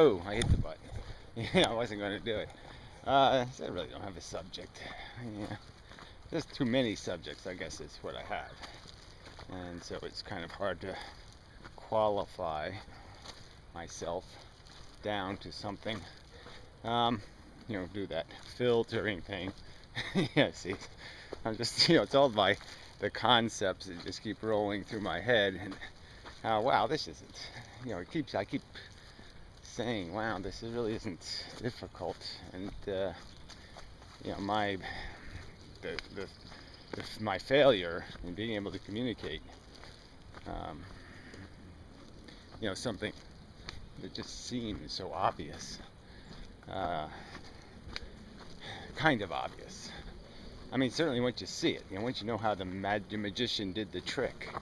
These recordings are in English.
Whoa, I hit the button. Yeah, I wasn't going to do it. So I really don't have a subject. Yeah, there's too many subjects, I guess is what I have. And so it's kind of hard to qualify myself down to something. Do that filtering thing. Yeah, see, I'm just, it's all by the concepts that just keep rolling through my head, and wow, this isn't, I keep saying, wow, really isn't difficult, and my my failure in being able to communicate, something that just seems so obvious, kind of obvious. I mean, certainly once you see it, once you know how the magician did the trick,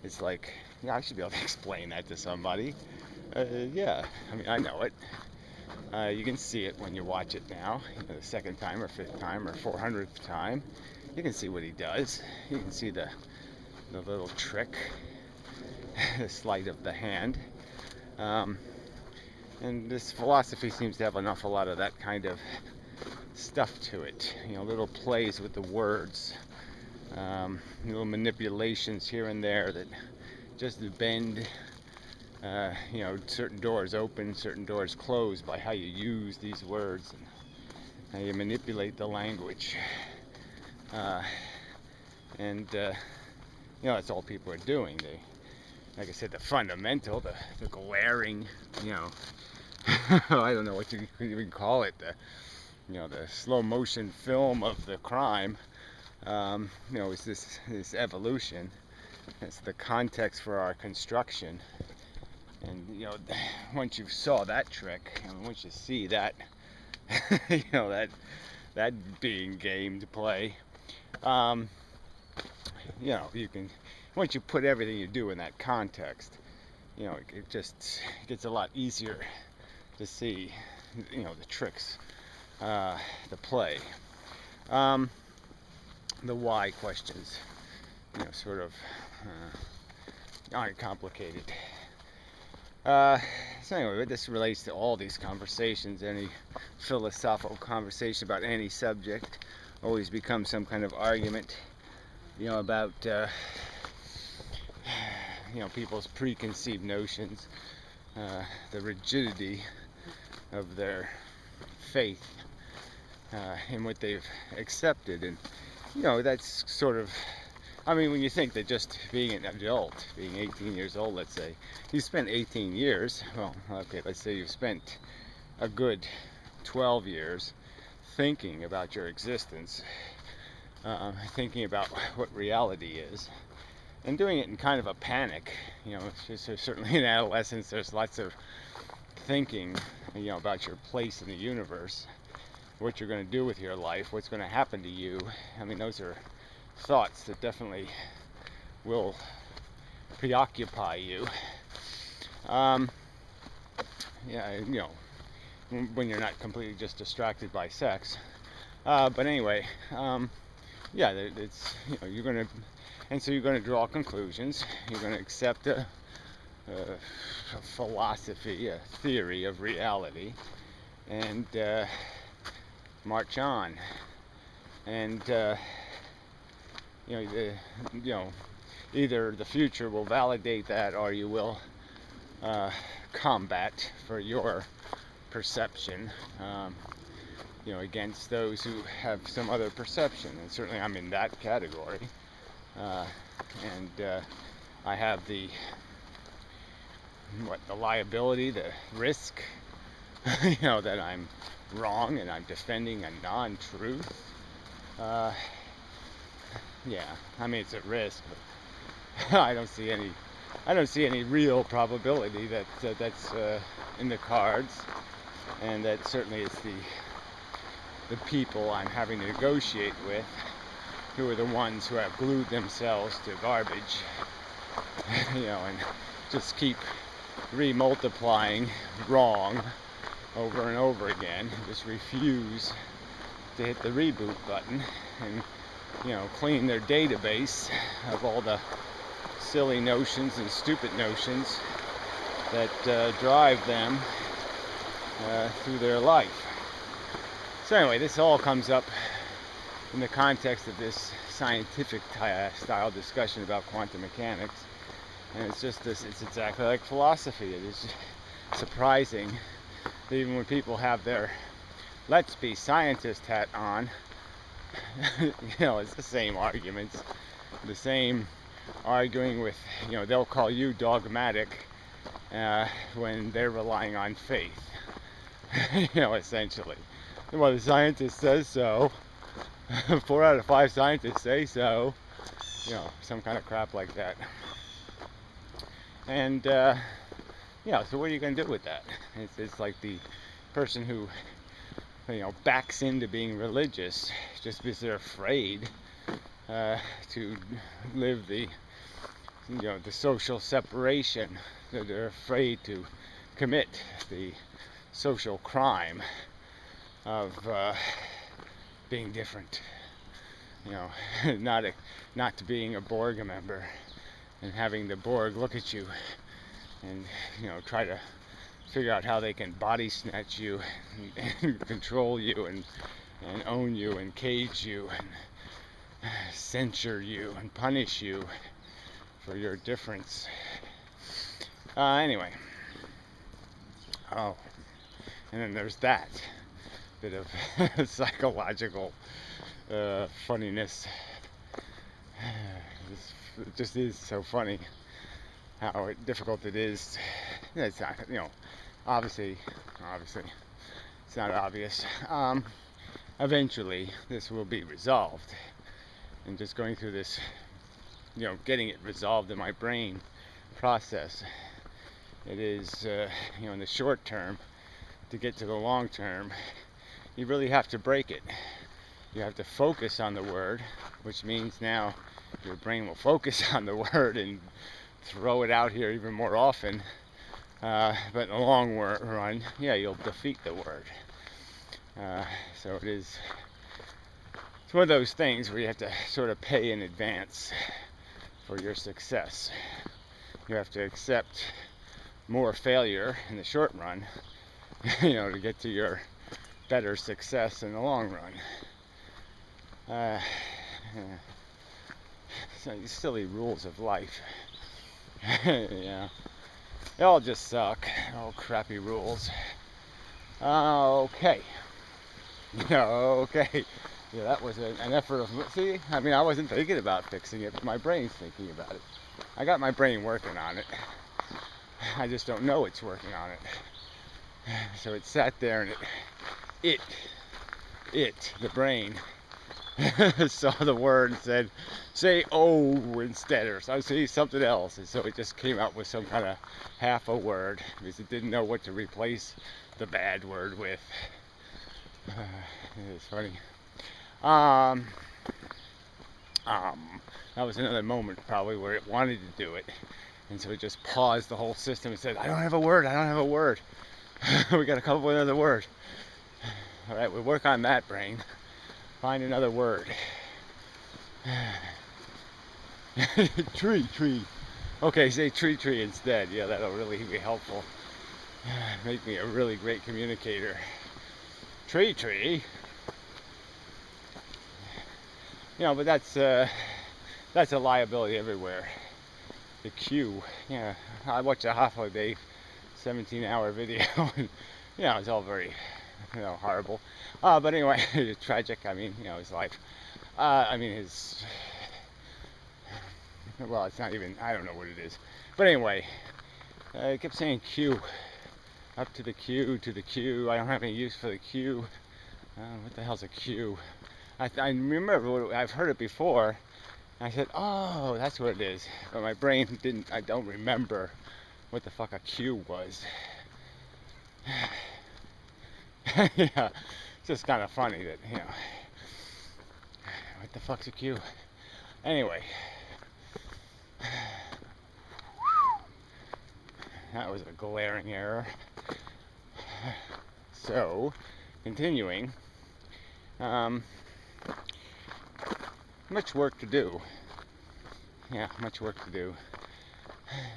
it's like, I should be able to explain that to somebody. Yeah, I mean, I know it. You can see it when you watch it now, the second time or fifth time or 400th time. You can see what he does. You can see the little trick, the sleight of the hand. And this philosophy seems to have an awful lot of that kind of stuff to it. Little plays with the words, little manipulations here and there that just bend, certain doors open, certain doors close by how you use these words and how you manipulate the language. That's all people are doing. Like I said, the fundamental, the glaring, I don't know what you could even call it, the slow motion film of the crime, is this evolution. It's the context for our construction. And, once you saw that trick, and once you see that, that being game to play, you can, once you put everything you do in that context, it just gets a lot easier to see, the tricks, the play. The why questions, sort of aren't complicated. So anyway, this relates to all these conversations. Any philosophical conversation about any subject always becomes some kind of argument, about people's preconceived notions, the rigidity of their faith in what they've accepted. And that's sort of, when you think that just being an adult, being 18 years old, let's say, you spent 18 years, well, okay, let's say you've spent a good 12 years thinking about your existence, thinking about what reality is, and doing it in kind of a panic. It's just, certainly in adolescence, there's lots of thinking, about your place in the universe, what you're going to do with your life, what's going to happen to you. Those are thoughts that definitely will preoccupy you. When you're not completely just distracted by sex. But anyway, it's, you're going to, and so you're going to draw conclusions. You're going to accept a philosophy, a theory of reality, and march on. And either the future will validate that, or you will combat for your perception, against those who have some other perception. And certainly I'm in that category. I have the liability, the risk, that I'm wrong and I'm defending a non-truth. It's a risk, but I don't see any real probability that that's in the cards, and that certainly is the people I'm having to negotiate with, who are the ones who have glued themselves to garbage, and just keep remultiplying wrong over and over again, just refuse to hit the reboot button and clean their database of all the silly notions and stupid notions that drive them through their life. So anyway, this all comes up in the context of this scientific style discussion about quantum mechanics. And it's just this, it's exactly like philosophy. It is surprising that even when people have their let's be scientist hat on, it's the same arguments, the same arguing with, they'll call you dogmatic when they're relying on faith, essentially. Well, the scientist says so. 4 out of 5 scientists say so. Some kind of crap like that. And, so what are you going to do with that? It's like the person who, backs into being religious just because they're afraid to live the social separation. They're afraid to commit the social crime of being different. Not to being a Borg member and having the Borg look at you and try to figure out how they can body snatch you and control you and own you and cage you and censure you and punish you for your difference. Anyway. Oh, and then there's that bit of psychological funniness. It just is so funny how difficult it is. It's not, obviously, it's not obvious. Eventually, this will be resolved. And just going through this, getting it resolved in my brain process. It is, in the short term, to get to the long term, you really have to break it. You have to focus on the word, which means now your brain will focus on the word and throw it out here even more often. But in the long run, you'll defeat the word. So it's one of those things where you have to sort of pay in advance for your success. You have to accept more failure in the short run, to get to your better success in the long run. So these silly rules of life. They all just suck. All crappy rules. Okay. Okay. That was an effort of, I wasn't thinking about fixing it, but my brain's thinking about it. I got my brain working on it. I just don't know it's working on it. So it sat there and the brain, saw the word and said, say oh instead, or say something else. And so it just came out with some kind of half a word because it didn't know what to replace the bad word with. It's funny. That was another moment probably where it wanted to do it. And so it just paused the whole system and said, I don't have a word. We got to come up with another word. All right, we'll work on that, brain. Find another word. Tree. Okay, say tree instead. Yeah, that'll really be helpful. Make me a really great communicator. Tree. But that's a liability everywhere. The Q. I watched a half a day 17-hour video and it's all very horrible, but anyway, tragic. His life, his, well, it's not even, I don't know what it is, but anyway, I kept saying Q, up to the Q. I don't have any use for the Q. What the hell's a Q? I remember, I've heard it before. I said, oh, that's what it is. But my brain I don't remember what the fuck a Q was. It's just kind of funny that, what the fuck's a Q? Anyway. That was a glaring error. So, continuing. Much work to do. Much work to do.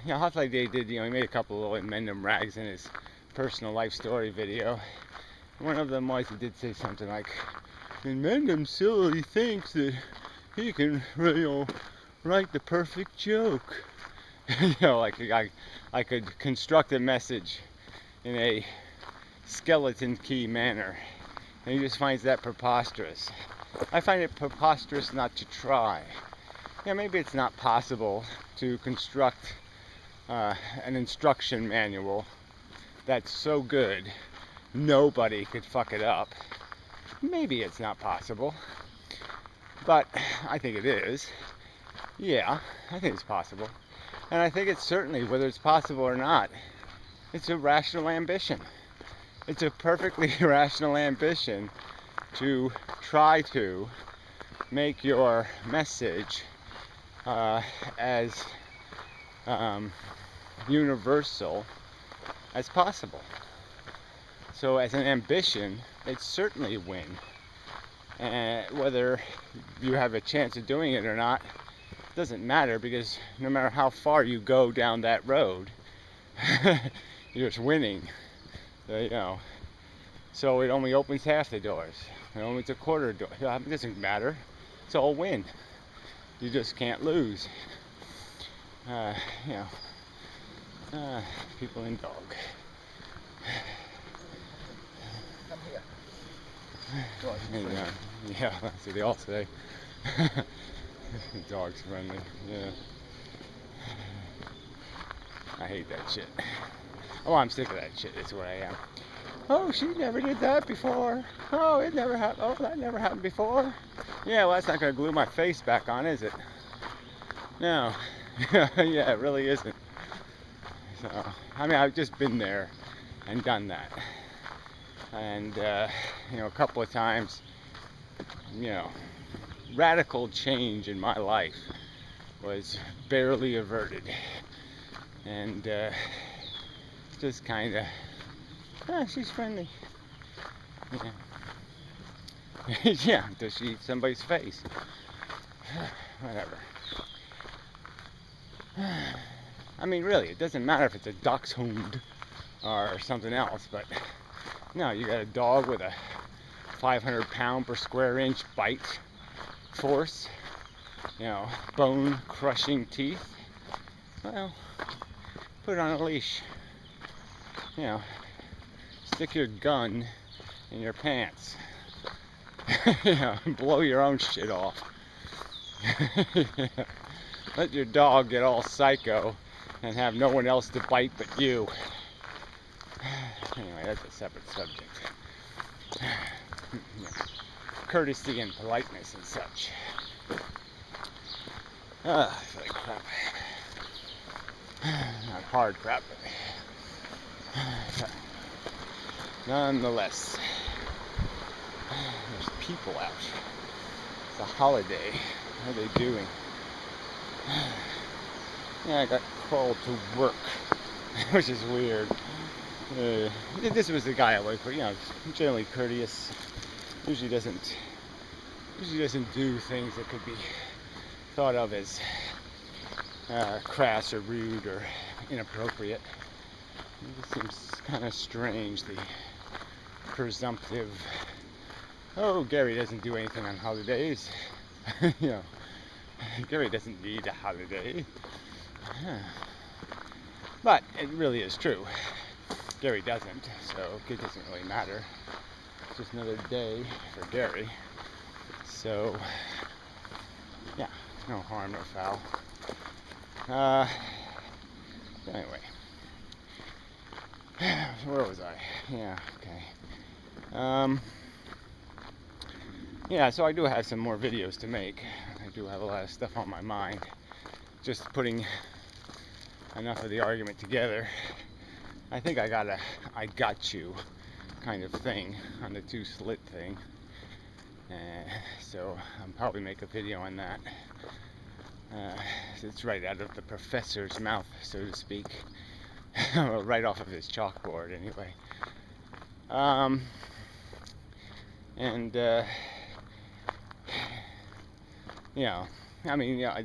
Hopefully they did, he made a couple of little inmendham rags in his personal life story video. One of them was, he did say something like, inmendham silly thinks that he can, write the perfect joke. Like I could construct a message in a skeleton key manner, and he just finds that preposterous. I find it preposterous not to try. Yeah, maybe it's not possible to construct an instruction manual that's so good nobody could fuck it up. Maybe it's not possible, but I think it is. Yeah, I think it's possible. And I think it's certainly, whether it's possible or not, it's a rational ambition. It's a perfectly rational ambition to try to make your message as universal as possible. So as an ambition, it's certainly a win. And whether you have a chance of doing it or not doesn't matter, because no matter how far you go down that road, you're just winning. So it only opens half the doors. It opens a quarter door. It doesn't matter. It's all win. You just can't lose. People and dog. Come here. Yeah, that's what they all say. Dog's friendly. Yeah. I hate that shit. Oh, I'm sick of that shit. That's what I am. Oh, she never did that before. Oh, it never happened. Oh, that never happened before. Yeah, well, that's not going to glue my face back on, is it? No. Yeah, it really isn't. So, I mean, I've just been there and done that. And, a couple of times, radical change in my life was barely averted. And, just kind of, she's friendly. Yeah. Yeah, does she eat somebody's face? Whatever. I mean, really, it doesn't matter if it's a dachshund or something else, but no, you got a dog with a 500-pound per square inch bite force, bone-crushing teeth. Well, put it on a leash. Stick your gun in your pants. Blow your own shit off. Let your dog get all psycho and have no one else to bite but you. Anyway, that's a separate subject. Courtesy and politeness and such. I feel like crap. Not hard crap, but nonetheless, there's people out. It's a holiday. What are they doing? Yeah, I got called to work, which is weird. This was the guy I work for. Generally courteous. Usually doesn't do things that could be thought of as crass or rude or inappropriate. It just seems kind of strange, the presumptive, oh, Gary doesn't do anything on holidays. Gary doesn't need a holiday. But it really is true. Gary doesn't, so it doesn't really matter. It's just another day for Gary. So, yeah, no harm, no foul. Anyway. Where was I? Yeah, okay. Yeah, so I do have some more videos to make. I do have a lot of stuff on my mind. Just putting enough of the argument together. I think I got a I got you kind of thing on the two slit thing. So I'll probably make a video on that. It's right out of the professor's mouth, so to speak. Well, right off of his chalkboard, anyway.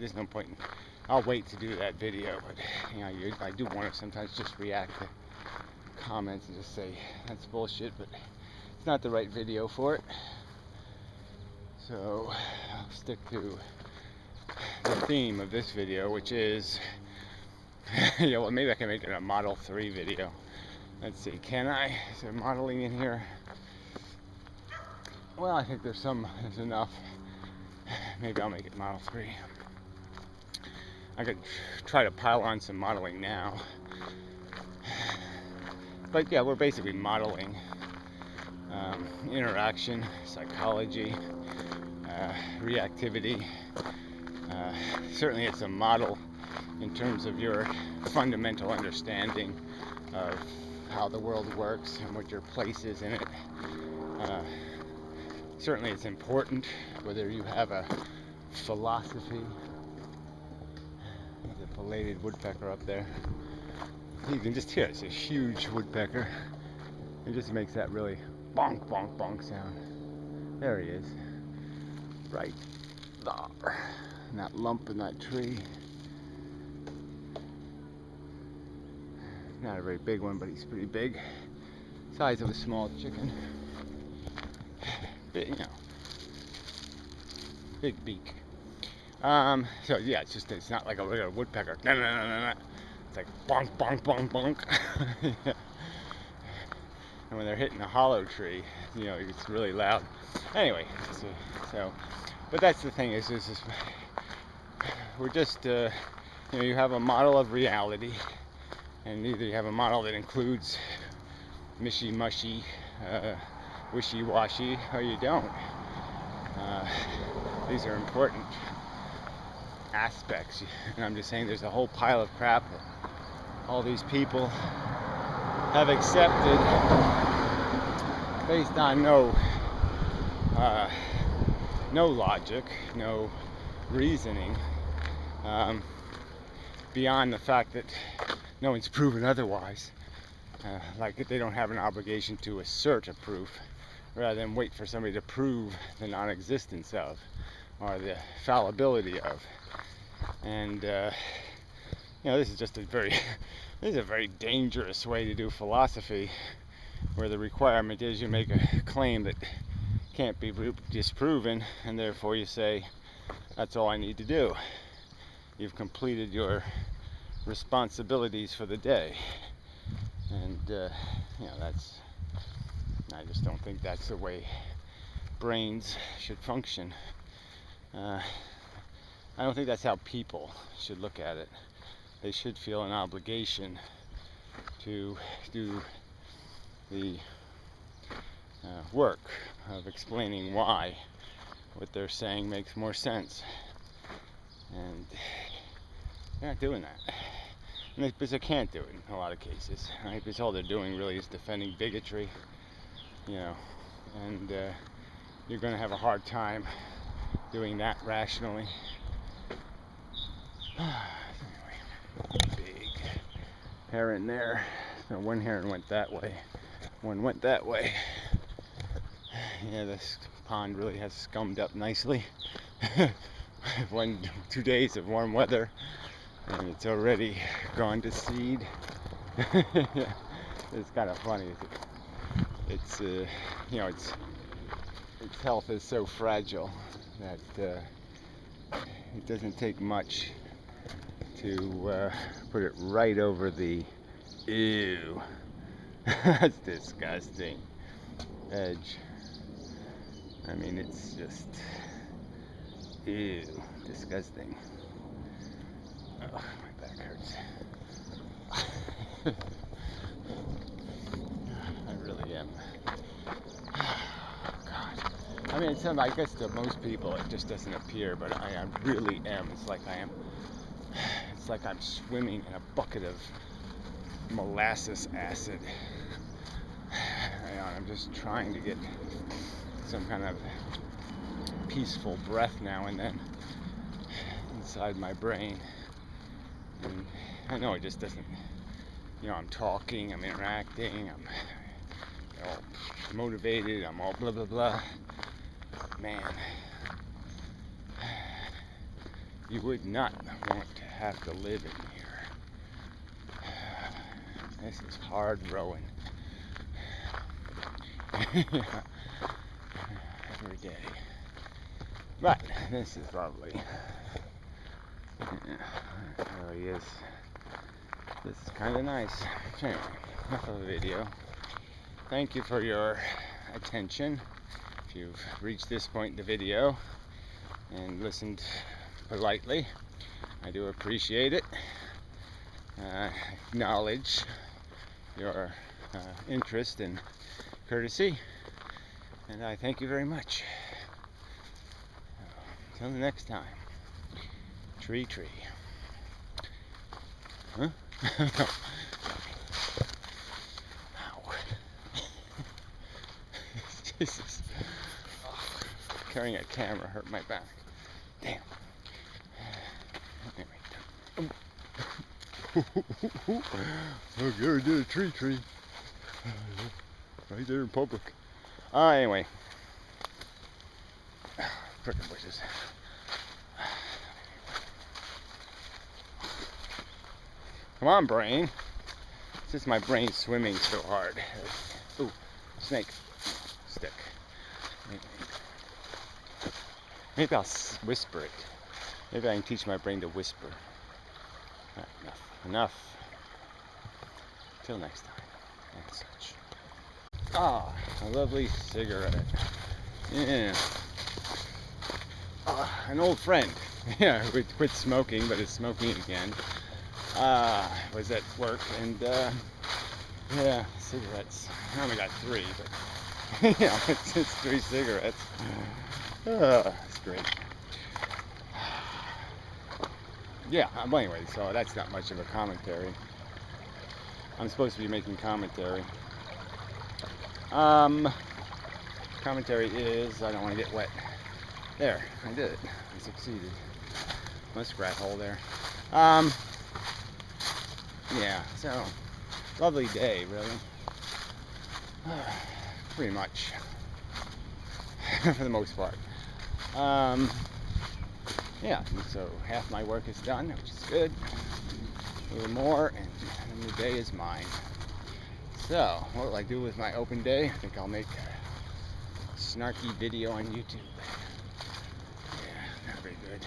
There's no point. I'll wait to do that video, but I do want to sometimes just react to comments and just say that's bullshit, but it's not the right video for it. So I'll stick to the theme of this video, which is, yeah, well, maybe I can make it a Model 3 video. Let's see, can I? Is there modeling in here? Well, I think there's enough. Maybe I'll make it Model 3. I could try to pile on some modeling now. But yeah, we're basically modeling interaction, psychology, reactivity. Certainly it's a model in terms of your fundamental understanding of how the world works and what your place is in it. Certainly it's important whether you have a philosophy. There's a belated woodpecker up there. You can just hear it's a huge woodpecker. It just makes that really bonk, bonk, bonk sound. There he is. Right there. And that lump in that tree. Not a very big one, but he's pretty big. Size of a small chicken. Big, you know, big beak. So yeah, it's not like a regular woodpecker. No, no, no, no, no. It's like bonk, bonk, bonk, bonk. Yeah. And when they're hitting a hollow tree, you know, it's really loud. Anyway, but that's the thing is we're just, you know, you have a model of reality, and either you have a model that includes mishy-mushy, wishy-washy, or you don't. These are important aspects, and I'm just saying there's a whole pile of crap that all these people have accepted based on no logic, no reasoning, beyond the fact that no one's proven otherwise. Like they don't have an obligation to assert a proof, rather than wait for somebody to prove the non-existence of, or the fallibility of. And you know, this is just a very dangerous way to do philosophy, where the requirement is you make a claim that can't be disproven, and therefore you say, that's all I need to do. You've completed your responsibilities for the day. And you know, I just don't think that's the way brains should function. I don't think that's how people should look at it. They should feel an obligation to do the work of explaining why what they're saying makes more sense. And they're not doing that. And because they can't do it in a lot of cases, right? Because all they're doing really is defending bigotry, you know, and you're going to have a hard time doing that rationally. Anyway, big heron there. So one heron went that way, one went that way. Yeah, this pond really has scummed up nicely. 2 days of warm weather, and it's already gone to seed. It's kind of funny. It's you know, its health is so fragile that it doesn't take much to put it right over the ew. That's disgusting edge. I mean, it's just ew, disgusting. Oh, my back hurts. I really am. God. I mean, I guess to most people it just doesn't appear, but I really am. It's like I'm swimming in a bucket of molasses acid. I'm just trying to get some kind of peaceful breath now and then inside my brain. And I know it just doesn't, you know, I'm talking, I'm interacting, I'm all motivated, I'm all blah blah blah. Man, you would not want to have to live in here. This is hard rowing. Every day. But this is lovely. It really is. This is kind of nice. Anyway, enough of a video. Thank you for your attention. If you've reached this point in the video and listened politely, I do appreciate it. Acknowledge your interest and courtesy, and I thank you very much. Until the next time, tree. Huh? Ow. Jesus. Carrying a camera hurt my back. Damn. Anyway. Look, there did a tree. Right there in public. Anyway. Frickin' bushes. Come on, brain. It's just my brain swimming so hard. Ooh, snake. Stick. Maybe I'll whisper it. Maybe I can teach my brain to whisper. Right, enough. Till next time. And such. Ah, a lovely cigarette. Yeah. An old friend. Yeah, who quit smoking, but is smoking again. Was at work, and yeah, cigarettes. I only got 3, but yeah, it's 3 cigarettes. It's great. Yeah, well, anyway, so that's not much of a commentary. I'm supposed to be making commentary. Commentary is, I don't want to get wet. There, I did it. I succeeded. Muskrat hole there. Yeah, so, lovely day, really. Pretty much. For the most part. Yeah, so half my work is done, which is good. A little more, and the day is mine. So, what will I do with my open day? I think I'll make a snarky video on YouTube. Yeah, not very good.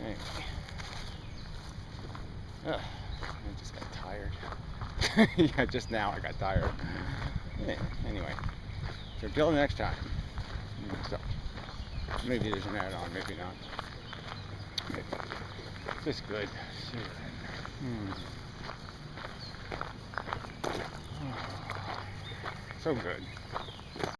Anyway. I just got tired. Yeah, just now I got tired. Yeah, anyway, so until next time. So, maybe there's an add-on, maybe not. Maybe. Just good. So good.